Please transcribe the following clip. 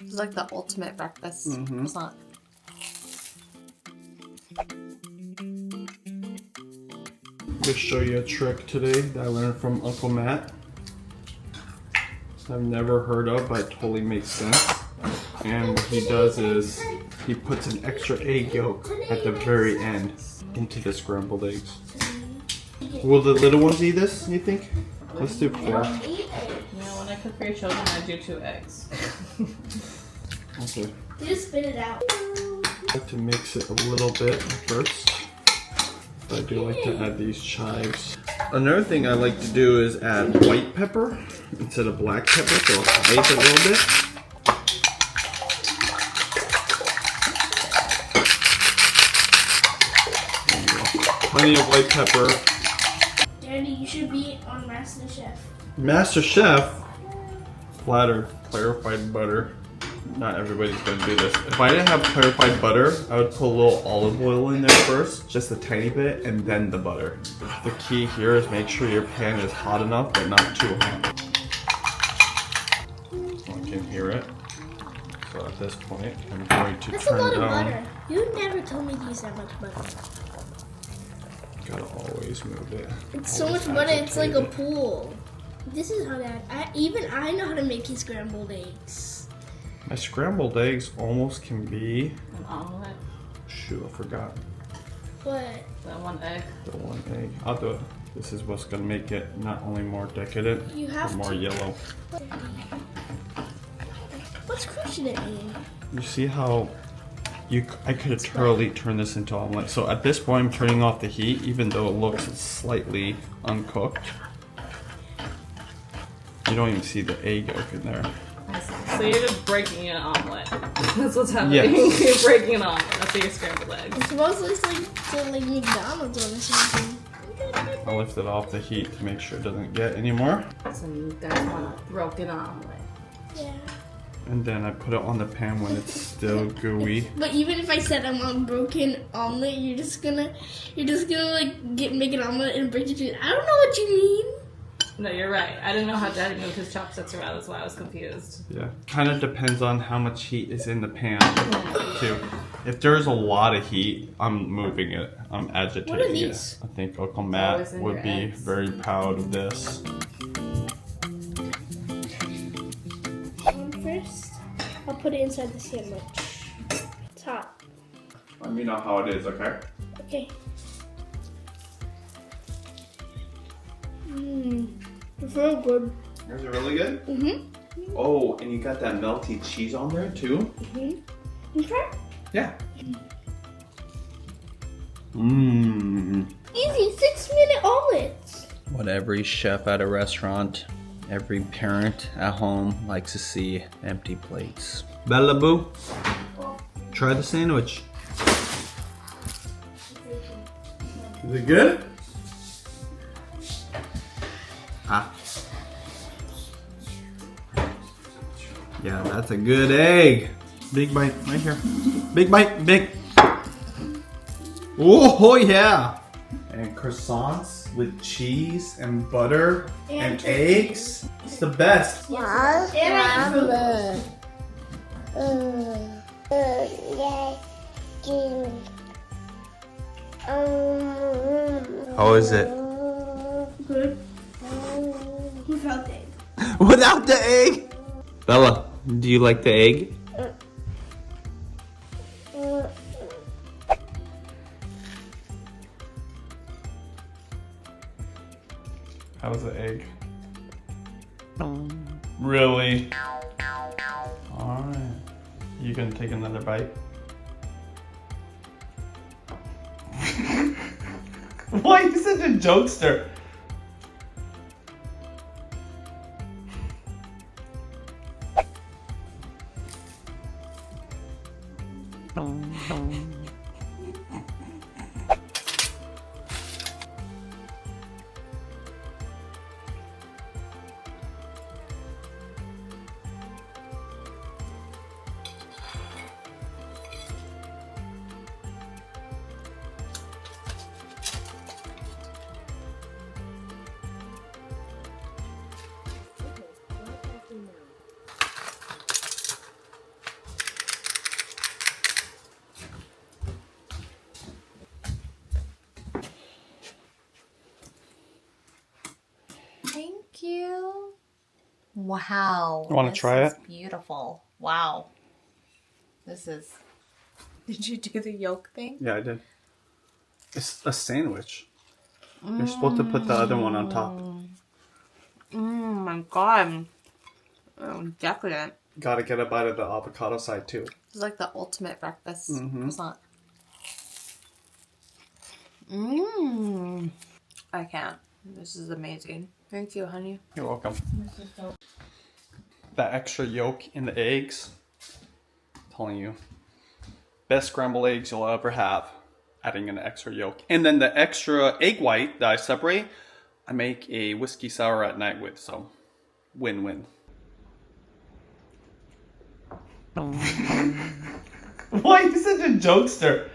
It's like the ultimate breakfast croissant. I'm gonna show you a trick today that I learned from Uncle Matt. I've never heard of, but it totally makes sense. And what he does is he puts an extra egg yolk at the very end into the scrambled eggs. Will the little ones eat this, you think? Let's do 4. Yeah, when I cook for your children, I do 2 eggs. Okay. Just spit it out. I like to mix it a little bit first. I do like to add these chives. Another thing I like to do is add white pepper instead of black pepper, so I'll spice it a little bit. Plenty of white pepper. Daddy, you should be on MasterChef. MasterChef, flatter, clarified butter. Not everybody's gonna do this. If I didn't have clarified butter, I would put a little olive oil in there first, just a tiny bit, and then the butter. The key here is make sure your pan is hot enough, but not too hot. I can hear it. So at this point, I'm going to That's a turn lot of down. butter. You never told me to use that much butter. Gotta always move it. It's so Always much butter, it's like a agitate it. pool. This is how that. I know how to make his scrambled eggs. My scrambled eggs almost can be. An omelet. Shoot, I forgot. What? That 1 egg. The 1 egg. I'll do it. This is what's gonna make it not only more decadent, You have but more to. yellow. What's crushing it mean? You see how I could have totally turned this into omelet. So at this point, I'm turning off the heat, even though it looks slightly uncooked. You don't even see the egg yolk in there. So you're just breaking an omelet. That's what's happening. Yes. You're breaking an omelet. That's your scrambled eggs. It's mostly like McDonald's or something. I'll lift it off the heat to make sure it doesn't get any more. So you guys want a broken omelet. Yeah. And then I put it on the pan when it's still gooey. But even if I said I'm on broken omelet, you're just gonna like make an omelet and break it. I don't know what you mean. No, you're right. I didn't know how Daddy moved his chopsticks around. That's why I was confused. Yeah, kind of depends on how much heat is in the pan, too. If there's a lot of heat, I'm moving it. I'm agitating What are it. these? I think Uncle always Matt in would your be eggs. very proud of this. First, I'll put it inside the sandwich. It's hot. Let me know how it is, okay? Okay. Mmm. It's very good. Is it really good? Mm-hmm. Oh, and you got that melty cheese on there, too? Mm-hmm. Okay. Yeah. Mmm. Easy 6-minute omelets. What every chef at a restaurant, every parent at home likes to see empty plates. Bella Boo, try the sandwich. Is it good? Ah. Yeah, that's a good egg. Big bite right here. Big bite, big. Oh yeah. And croissants with cheese and butter and eggs. It's the best. How is it? Good. Without the egg. Without the egg? Bella, do you like the egg? How's the egg? Really? Alright. You gonna take another bite? Why are you such a jokester? Wow. You wanna try This it? is beautiful. Wow. This is... Did you do the yolk thing? Yeah, I did. It's a sandwich. You're supposed to put the other one on top. Oh my god. Oh, decadent. Gotta get a bite of the avocado side too. It's like the ultimate breakfast Mm-hmm. croissant. I can't. This is amazing. Thank you, honey. You're welcome. That extra yolk in the eggs. I'm telling you. Best scrambled eggs you'll ever have. Adding an extra yolk. And then the extra egg white that I separate, I make a whiskey sour at night with. So, win-win. Why are you such a jokester?